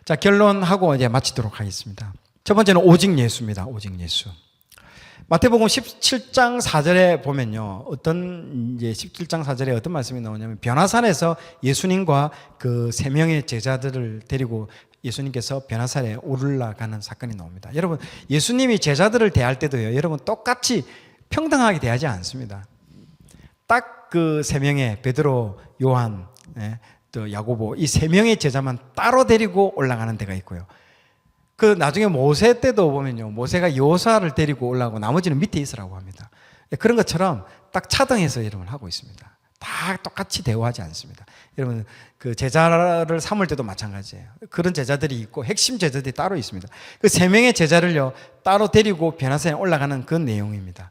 자, 결론하고 이제 마치도록 하겠습니다. 첫 번째는 오직 예수입니다. 오직 예수. 마태복음 17장 4절에 보면요. 이제 17장 4절에 어떤 말씀이 나오냐면 변화산에서 예수님과 그 세 명의 제자들을 데리고 예수님께서 변화산에 올라가는 사건이 나옵니다. 여러분, 예수님이 제자들을 대할 때도요. 여러분 똑같이 평등하게 대하지 않습니다. 딱 그 세 명의 베드로, 요한, 또 야고보 이 세 명의 제자만 따로 데리고 올라가는 데가 있고요. 그 나중에 모세 때도 보면요. 모세가 여호수아를 데리고 올라가고 나머지는 밑에 있으라고 합니다. 그런 것처럼 딱 차등해서 여러분 하고 있습니다. 다 똑같이 대우하지 않습니다. 여러분 그 제자를 삼을 때도 마찬가지예요. 그런 제자들이 있고 핵심 제자들이 따로 있습니다. 그 세 명의 제자를요 따로 데리고 변화산에 올라가는 그 내용입니다.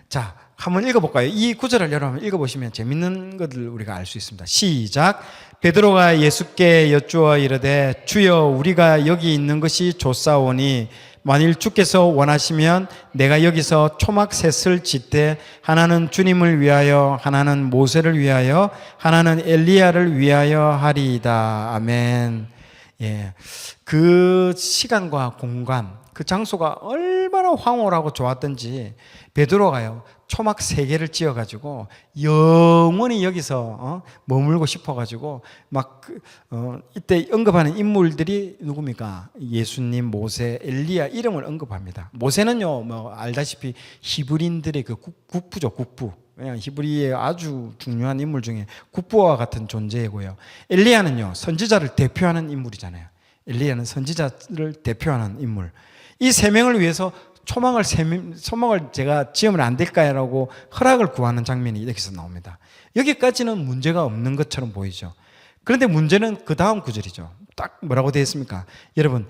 자, 한번 읽어볼까요? 이 구절을 여러분 읽어보시면 재밌는 것을 우리가 알 수 있습니다. 시작. 베드로가 예수께 여쭈어 이르되 주여 우리가 여기 있는 것이 좋사오니 만일 주께서 원하시면 내가 여기서 초막셋을 짓되 하나는 주님을 위하여 하나는 모세를 위하여 하나는 엘리야를 위하여 하리이다. 아멘. 예, 그 시간과 공간 그 장소가 얼마나 황홀하고 좋았던지 베드로가요 초막 3개를 지어가지고 영원히 여기서 머물고 싶어가지고 막 이때 언급하는 인물들이 누굽니까? 예수님, 모세, 엘리야 이름을 언급합니다. 모세는요 뭐 알다시피 히브리인들의 그 국부죠. 국부. 그냥 히브리의 아주 중요한 인물 중에 국부와 같은 존재이고요. 엘리야는요 선지자를 대표하는 인물이잖아요. 엘리야는 선지자를 대표하는 인물. 이 3명을 위해서 초막을 제가 지으면 안 될까요라고 허락을 구하는 장면이 여기서 나옵니다. 여기까지는 문제가 없는 것처럼 보이죠. 그런데 문제는 그 다음 구절이죠. 딱 뭐라고 되어 있습니까? 여러분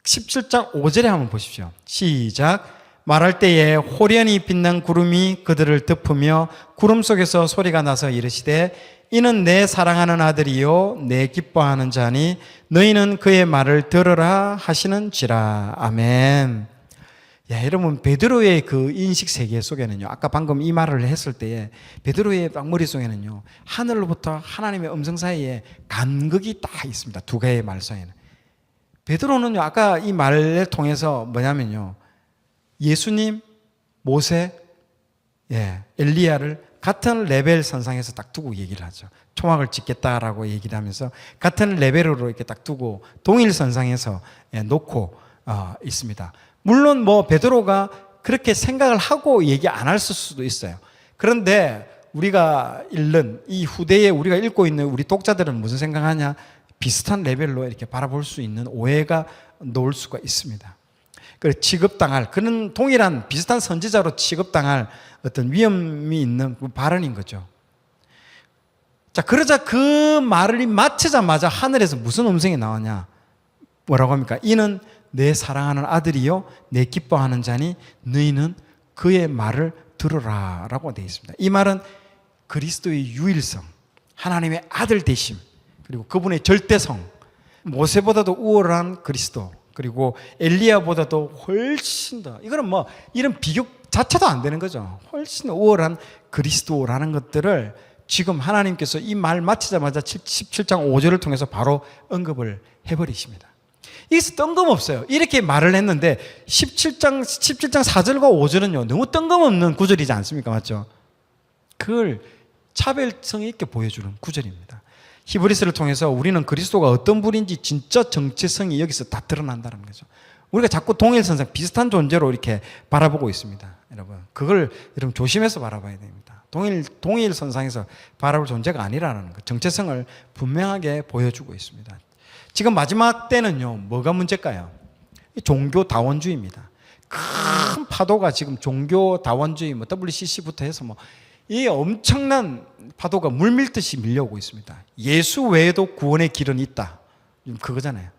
17장 5절에 한번 보십시오. 시작. 말할 때에 호련히 빛난 구름이 그들을 덮으며 구름 속에서 소리가 나서 이르시되 이는 내 사랑하는 아들이요 내 기뻐하는 자니 너희는 그의 말을 들으라 하시는지라. 아멘. 야, 여러분 베드로의 그 인식 세계 속에는요 아까 방금 이 말을 했을 때에 베드로의 머릿속에는요 하늘로부터 하나님의 음성 사이에 간극이 딱 있습니다. 두 개의 말 사이에는. 베드로는요 아까 이 말을 통해서 뭐냐면요 예수님, 모세, 엘리야를 같은 레벨 선상에서 딱 두고 얘기를 하죠. 초막을 짓겠다라고 얘기를 하면서 같은 레벨으로 이렇게 딱 두고 동일 선상에서 놓고 있습니다. 물론 뭐 베드로가 그렇게 생각을 하고 얘기 안 할 수도 있어요. 그런데 우리가 읽는 이 후대에 우리가 읽고 있는 우리 독자들은 무슨 생각하냐? 비슷한 레벨로 이렇게 바라볼 수 있는 오해가 놓을 수가 있습니다. 취급당할 그런 동일한 비슷한 선지자로 취급당할 어떤 위험이 있는 발언인 거죠. 자, 그러자 그 말을 마치자마자 하늘에서 무슨 음성이 나오냐? 뭐라고 합니까? 이는 내 사랑하는 아들이요 내 기뻐하는 자니 너희는 그의 말을 들으라 라고 되어 있습니다. 이 말은 그리스도의 유일성, 하나님의 아들 되심, 그리고 그분의 절대성, 모세보다도 우월한 그리스도, 그리고 엘리야보다도 훨씬 더 이거는 뭐 이런 비교 자체도 안 되는 거죠. 훨씬 우월한 그리스도라는 것들을 지금 하나님께서 이 말 마치자마자 17장 5절을 통해서 바로 언급을 해버리십니다. 이게 뜬금없어요. 이렇게 말을 했는데 17장 4절과 5절은요 너무 뜬금없는 구절이지 않습니까? 맞죠? 그걸 차별성 있게 보여주는 구절입니다. 히브리서를 통해서 우리는 그리스도가 어떤 분인지 진짜 정체성이 여기서 다 드러난다는 거죠. 우리가 자꾸 동일선상 비슷한 존재로 이렇게 바라보고 있습니다. 여러분 그걸 여러분 조심해서 바라봐야 됩니다. 동일선상에서 바라볼 존재가 아니라는 것, 정체성을 분명하게 보여주고 있습니다. 지금 마지막 때는요 뭐가 문제일까요? 종교다원주의입니다. 큰 파도가 지금 종교다원주의 WCC부터 해서 이 엄청난 파도가 물밀듯이 밀려오고 있습니다. 예수 외에도 구원의 길은 있다. 그거잖아요.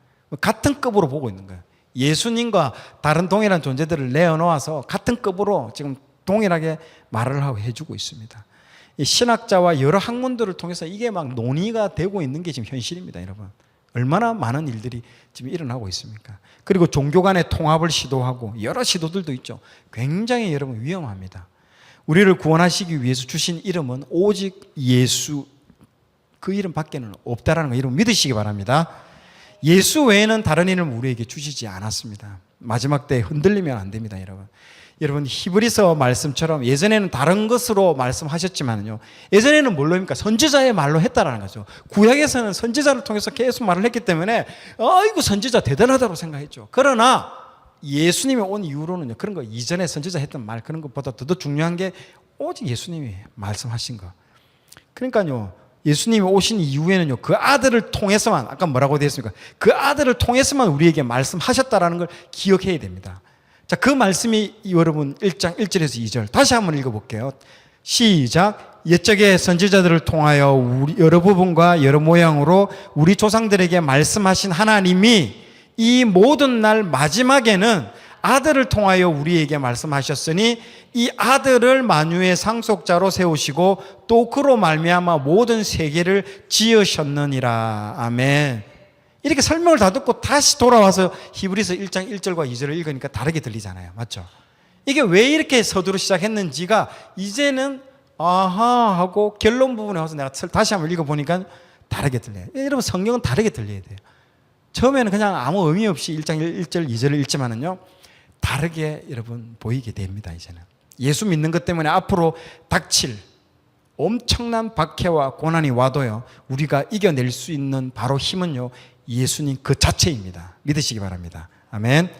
같은 급으로 보고 있는 거예요. 예수님과 다른 동일한 존재들을 내어놓아서 같은 급으로 지금 동일하게 말을 하고 해주고 있습니다. 이 신학자와 여러 학문들을 통해서 이게 막 논의가 되고 있는 게 지금 현실입니다, 여러분. 얼마나 많은 일들이 지금 일어나고 있습니까? 그리고 종교 간의 통합을 시도하고 여러 시도들도 있죠. 굉장히 여러분 위험합니다. 우리를 구원하시기 위해서 주신 이름은 오직 예수, 그 이름 밖에는 없다라는 거 여러분 믿으시기 바랍니다. 예수 외에는 다른 이름을 우리에게 주시지 않았습니다. 마지막 때에 흔들리면 안 됩니다, 여러분. 여러분, 히브리서 말씀처럼 예전에는 다른 것으로 말씀하셨지만요, 예전에는 뭘로입니까? 선지자의 말로 했다라는 거죠. 구약에서는 선지자를 통해서 계속 말을 했기 때문에 아이고 선지자 대단하다고 생각했죠. 그러나 예수님이 온 이후로는요, 그런 거 이전에 선지자 했던 말 그런 것보다 더 중요한 게 오직 예수님이 말씀하신 거. 그러니까요, 예수님이 오신 이후에는요, 그 아들을 통해서만, 아까 뭐라고 되어 있습니까? 그 아들을 통해서만 우리에게 말씀하셨다라는 걸 기억해야 됩니다. 자, 그 말씀이 여러분 1장 1절에서 2절 다시 한번 읽어볼게요. 시작. 옛적의 선지자들을 통하여 우리 여러 부분과 여러 모양으로 우리 조상들에게 말씀하신 하나님이 이 모든 날 마지막에는 아들을 통하여 우리에게 말씀하셨으니 이 아들을 만유의 상속자로 세우시고 또 그로 말미암아 모든 세계를 지으셨느니라. 아멘. 이렇게 설명을 다 듣고 다시 돌아와서 히브리서 1장 1절과 2절을 읽으니까 다르게 들리잖아요. 맞죠? 이게 왜 이렇게 서두로 시작했는지가 이제는 아하 하고 결론 부분에 와서 내가 다시 한번 읽어보니까 다르게 들려요. 여러분, 성경은 다르게 들려야 돼요. 처음에는 그냥 아무 의미 없이 1장 1절 2절을 읽지만은요, 다르게 여러분 보이게 됩니다. 이제는 예수 믿는 것 때문에 앞으로 닥칠 엄청난 박해와 고난이 와도요, 우리가 이겨낼 수 있는 바로 힘은요, 예수님 그 자체입니다. 믿으시기 바랍니다. 아멘.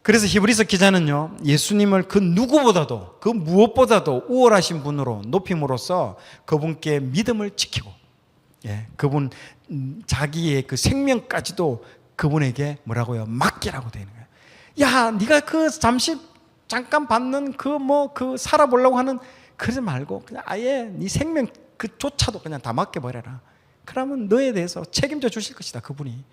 그래서 히브리서 기자는요, 예수님을 그 누구보다도, 그 무엇보다도 우월하신 분으로 높임으로써 그분께 믿음을 지키고, 그분 자기의 그 생명까지도 그분에게 뭐라고요? 맡기라고 되는 거예요. 야, 네가 그 잠깐 받는 그 살아보려고 하는 그러지 말고 그냥 아예 네 생명 그조차도 그냥 다 맡겨버려라. 그러면 너에 대해서 책임져 주실 것이다, 그분이.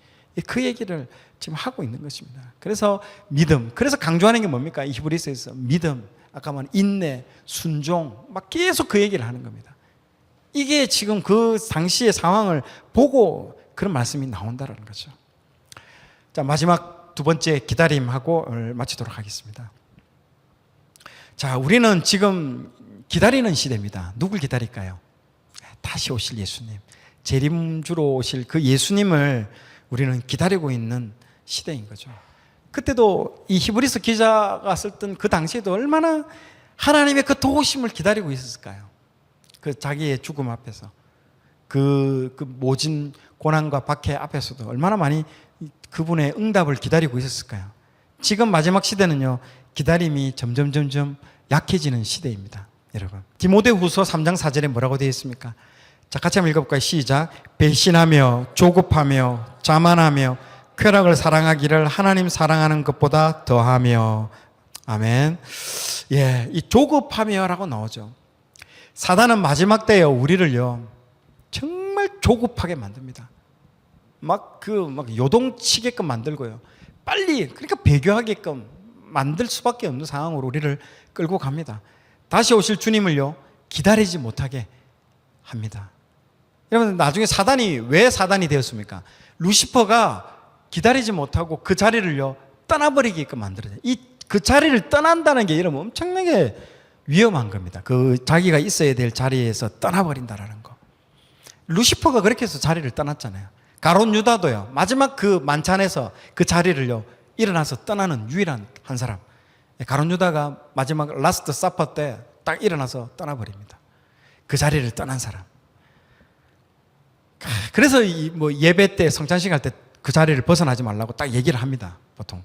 그 얘기를 지금 하고 있는 것입니다. 그래서 믿음, 그래서 강조하는 게 뭡니까? 이 히브리서에서 믿음, 아까 말한 인내, 순종, 막 계속 그 얘기를 하는 겁니다. 이게 지금 그 당시의 상황을 보고 그런 말씀이 나온다는 거죠. 자, 마지막 두 번째 기다림하고 마치도록 하겠습니다. 자, 우리는 지금 기다리는 시대입니다. 누굴 기다릴까요? 다시 오실 예수님, 재림주로 오실 그 예수님을 우리는 기다리고 있는 시대인 거죠. 그때도 이 히브리서 기자가 썼던 그 당시에도 얼마나 하나님의 그 도우심을 기다리고 있었을까요? 그 자기의 죽음 앞에서, 그 모진 고난과 박해 앞에서도 얼마나 많이 그분의 응답을 기다리고 있었을까요? 지금 마지막 시대는요, 기다림이 점점 약해지는 시대입니다. 여러분, 디모데후서 3장 4절에 뭐라고 되어 있습니까? 자, 같이 한번 읽어볼까요? 시작. 배신하며 조급하며 자만하며 쾌락을 사랑하기를 하나님 사랑하는 것보다 더하며. 아멘. 예, 이 조급하며라고 나오죠. 사단은 마지막 때에 우리를요, 정말 조급하게 만듭니다. 막 요동치게끔 만들고요, 빨리, 그러니까 배교하게끔 만들 수밖에 없는 상황으로 우리를 끌고 갑니다. 다시 오실 주님을요, 기다리지 못하게 합니다. 여러분, 나중에 사단이 왜 사단이 되었습니까? 루시퍼가 기다리지 못하고 그 자리를요, 떠나버리게끔 만들어요. 그 자리를 떠난다는 게 여러분 엄청나게 위험한 겁니다. 그 자기가 있어야 될 자리에서 떠나버린다라는 거. 루시퍼가 그렇게 해서 자리를 떠났잖아요. 가룟 유다도요, 마지막 그 만찬에서 그 자리를요, 일어나서 떠나는 유일한 한 사람. 가룟 유다가 마지막 라스트 사퍼 때 딱 일어나서 떠나버립니다. 그 자리를 떠난 사람. 그래서 예배 때, 성찬식 할 때 그 자리를 벗어나지 말라고 딱 얘기를 합니다. 보통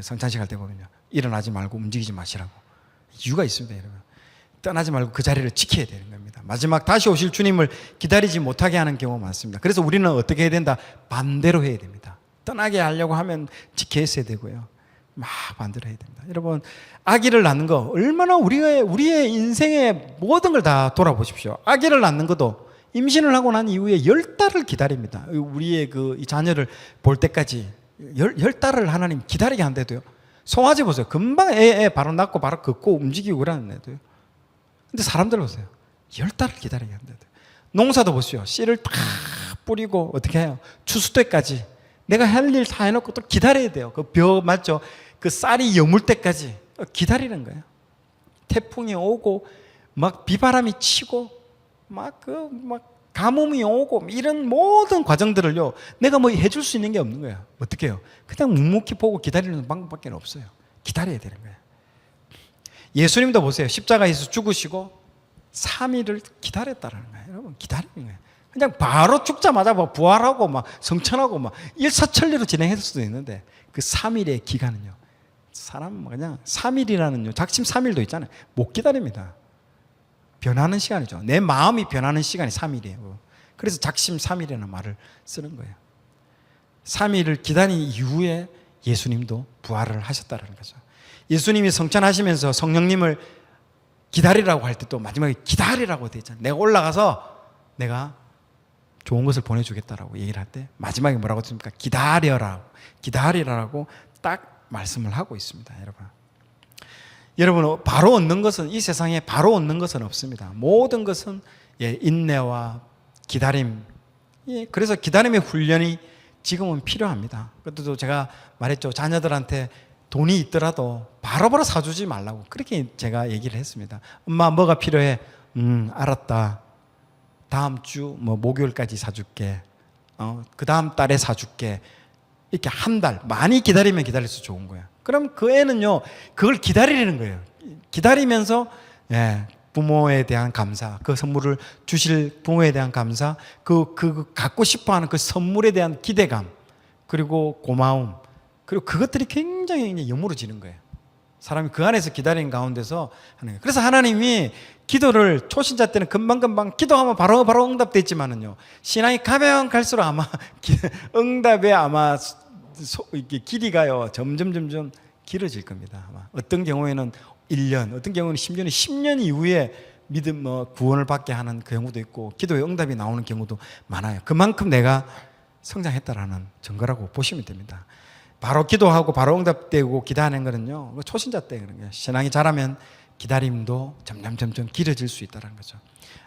성찬식 할 때 보면요, 일어나지 말고 움직이지 마시라고. 이유가 있습니다, 여러분. 떠나지 말고 그 자리를 지켜야 되는 겁니다. 마지막 다시 오실 주님을 기다리지 못하게 하는 경우가 많습니다. 그래서 우리는 어떻게 해야 된다? 반대로 해야 됩니다. 떠나게 하려고 하면 지켜 있어야 되고요, 막 반대로 해야 됩니다. 여러분, 아기를 낳는 거 얼마나 우리의 인생의 모든 걸 다 돌아보십시오. 아기를 낳는 것도 임신을 하고 난 이후에 10달을 기다립니다. 우리의 이 자녀를 볼 때까지 10달을 하나님 기다리게 한대도요. 송아지 보세요. 금방 애 바로 낳고 바로 걷고 움직이고 그러는 애도요. 근데 사람들 보세요. 10달을 기다리게 한대도요. 농사도 보세요. 씨를 다 뿌리고 어떻게 해요? 추수 때까지 내가 할 일 다 해놓고 또 기다려야 돼요. 그 벼 맞죠? 그 쌀이 여물 때까지 기다리는 거예요. 태풍이 오고 막 비바람이 치고 막 가뭄이 오고 이런 모든 과정들을요, 내가 뭐 해줄 수 있는 게 없는 거야. 어떻게 해요? 그냥 묵묵히 보고 기다리는 방법밖에 없어요. 기다려야 되는 거예요. 예수님도 보세요. 십자가에서 죽으시고 3일을 기다렸다는 거예요. 여러분, 기다리는 거예요. 그냥 바로 죽자마자 뭐 부활하고 막 성천하고 막 일사천리로 진행했을 수도 있는데, 그 3일의 기간은요, 사람 그냥 3일이라는요, 작심 3일도 있잖아요. 못 기다립니다. 변하는 시간이죠. 내 마음이 변하는 시간이 3일이에요. 그래서 작심 3일이라는 말을 쓰는 거예요. 3일을 기다린 이후에 예수님도 부활을 하셨다는 거죠. 예수님이 성천하시면서 성령님을 기다리라고 할 때 또 마지막에 기다리라고 되어 있잖아요. 내가 올라가서 내가 좋은 것을 보내주겠다라고 얘기를 할 때 마지막에 뭐라고 했습니까? 기다리라고 딱 말씀을 하고 있습니다. 여러분, 바로 얻는 것은, 이 세상에 바로 얻는 것은 없습니다. 모든 것은 인내와 기다림. 그래서 기다림의 훈련이 지금은 필요합니다. 그것도 제가 말했죠. 자녀들한테 돈이 있더라도 바로바로 사주지 말라고 그렇게 제가 얘기를 했습니다. 엄마 뭐가 필요해? 알았다. 다음 주 목요일까지 사줄게. 그 다음 달에 사줄게. 이렇게 한 달 많이 기다리면 기다릴수록 좋은 거야. 그럼 그 애는요, 그걸 기다리는 거예요. 기다리면서 부모에 대한 감사, 그 선물을 주실 부모에 대한 감사, 그 갖고 싶어하는 그 선물에 대한 기대감, 그리고 고마움, 그리고 그것들이 굉장히 여물어지는 거예요. 사람이 그 안에서 기다리는 가운데서 하는 거예요. 그래서 하나님이 기도를 초신자 때는 금방금방 기도하면 바로 응답됐지만은요, 신앙이 가면 갈수록 아마 응답에 아마 길이가요 점점 길어질 겁니다. 아마 어떤 경우에는 1년, 어떤 경우는 10년 이후에 믿음 구원을 받게 하는 그 경우도 있고, 기도의 응답이 나오는 경우도 많아요. 그만큼 내가 성장했다라는 증거라고 보시면 됩니다. 바로 기도하고 바로 응답되고 기다리는 거는요, 초신자 때 그런 거예요. 신앙이 자라면 기다림도 점점 길어질 수 있다는 거죠.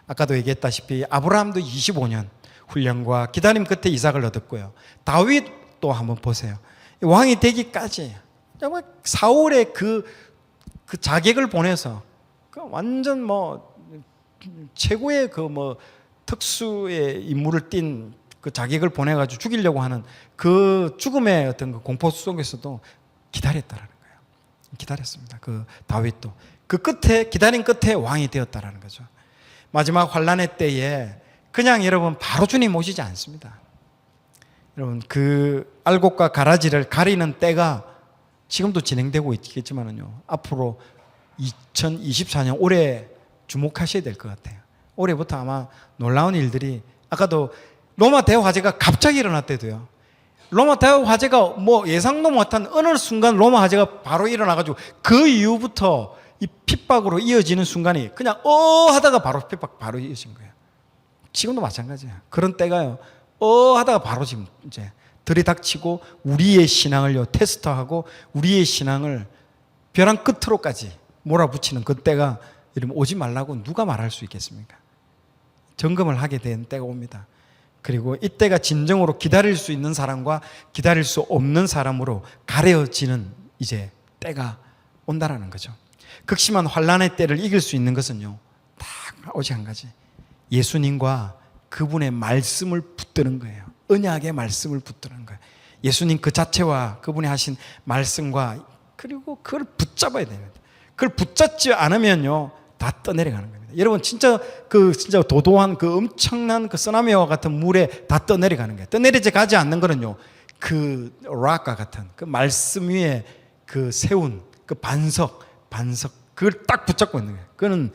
아까도 얘기했다시피 아브라함도 25년 훈련과 기다림 끝에 이삭을 얻었고요. 다윗도 한번 보세요. 왕이 되기까지 정말 사울의 그 자객을 보내서 완전 최고의 특수의 임무를 띈 그 자객을 보내가지고 죽이려고 하는 그 죽음의 어떤 그 공포 속에서도 기다렸다라는 거예요. 기다렸습니다. 그 다윗도 그 끝에 기다린 끝에 왕이 되었다라는 거죠. 마지막 환란의 때에 그냥 여러분 바로 주님 오시지 않습니다. 여러분, 그 알곡과 가라지를 가리는 때가 지금도 진행되고 있겠지만은요, 앞으로 2024년 올해 주목하셔야 될 것 같아요. 올해부터 아마 놀라운 일들이, 아까도 로마 대화재가 갑자기 일어났대도요. 로마 대화재가 예상도 못한 어느 순간 로마 화재가 바로 일어나가지고 그 이후부터 이 핍박으로 이어지는 순간이 그냥 하다가 바로 핍박 바로 이어진 거예요. 지금도 마찬가지예요. 그런 때가요, 하다가 바로 지금 이제 들이닥치고 우리의 신앙을요 테스트하고 우리의 신앙을 벼랑 끝으로까지 몰아붙이는 그 때가 여러분 오지 말라고 누가 말할 수 있겠습니까? 점검을 하게 된 때가 옵니다. 그리고 이때가 진정으로 기다릴 수 있는 사람과 기다릴 수 없는 사람으로 가려지는 이제 때가 온다라는 거죠. 극심한 환란의 때를 이길 수 있는 것은요, 딱 오직 한 가지, 예수님과 그분의 말씀을 붙드는 거예요. 언약의 말씀을 붙드는 거예요. 예수님 그 자체와 그분이 하신 말씀과, 그리고 그걸 붙잡아야 됩니다. 그걸 붙잡지 않으면요, 다 떠내려가는 겁니다. 여러분, 진짜 도도한 그 엄청난 그 쓰나미와 같은 물에 다 떠내려가는 거예요. 떠내리지 가지 않는 거는요, 그 락과 같은 그 말씀 위에 그 세운 그 반석 그걸 딱 붙잡고 있는 거예요. 그거는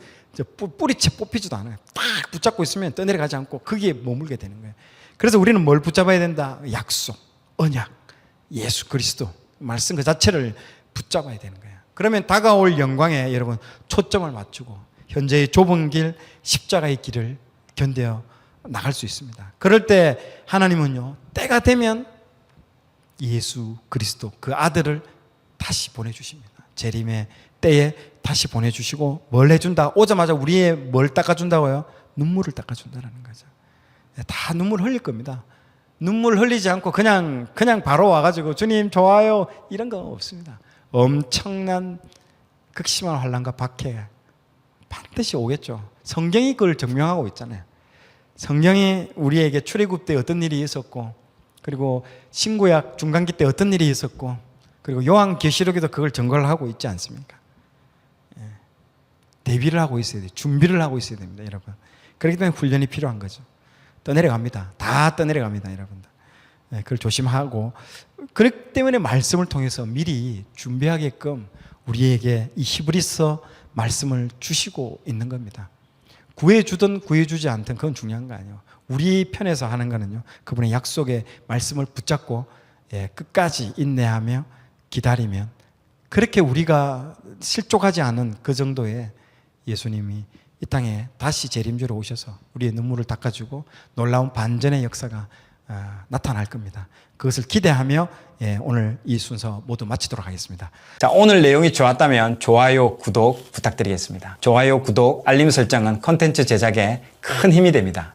뿌리채 뽑히지도 않아요. 딱 붙잡고 있으면 떠내려가지 않고 거기에 머물게 되는 거예요. 그래서 우리는 뭘 붙잡아야 된다? 약속, 언약, 예수 그리스도 말씀 그 자체를 붙잡아야 되는 거예요. 그러면 다가올 영광에 여러분 초점을 맞추고 현재의 좁은 길, 십자가의 길을 견뎌 나갈 수 있습니다. 그럴 때 하나님은요, 때가 되면 예수 그리스도 그 아들을 다시 보내주십니다. 재림의 때에 다시 보내주시고 뭘 해준다? 오자마자 우리의 뭘 닦아준다고요? 눈물을 닦아준다는 거죠. 다 눈물 흘릴 겁니다. 눈물 흘리지 않고 그냥 바로 와가지고 주님 좋아요 이런 거 없습니다. 엄청난 극심한 환난과 박해 반드시 오겠죠. 성경이 그걸 증명하고 있잖아요. 성경이 우리에게 출애굽 때 어떤 일이 있었고, 그리고 신구약 중간기 때 어떤 일이 있었고, 그리고 요한계시록에도 그걸 증거를 하고 있지 않습니까? 예. 대비를 하고 있어야 돼요. 준비를 하고 있어야 됩니다, 여러분. 그렇기 때문에 훈련이 필요한 거죠. 떠내려갑니다. 다 떠내려갑니다, 여러분들. 예, 그걸 조심하고, 그렇기 때문에 말씀을 통해서 미리 준비하게끔 우리에게 이 히브리서 말씀을 주시고 있는 겁니다. 구해주든 구해주지 않든 그건 중요한 거 아니에요. 우리 편에서 하는 거는요, 그분의 약속의 말씀을 붙잡고 끝까지 인내하며 기다리면, 그렇게 우리가 실족하지 않은 그 정도의 예수님이 이 땅에 다시 재림주로 오셔서 우리의 눈물을 닦아주고 놀라운 반전의 역사가 나타날 겁니다. 그것을 기대하며 오늘 이 순서 모두 마치도록 하겠습니다. 자, 오늘 내용이 좋았다면 좋아요, 구독 부탁드리겠습니다. 좋아요, 구독, 알림 설정은 콘텐츠 제작에 큰 힘이 됩니다.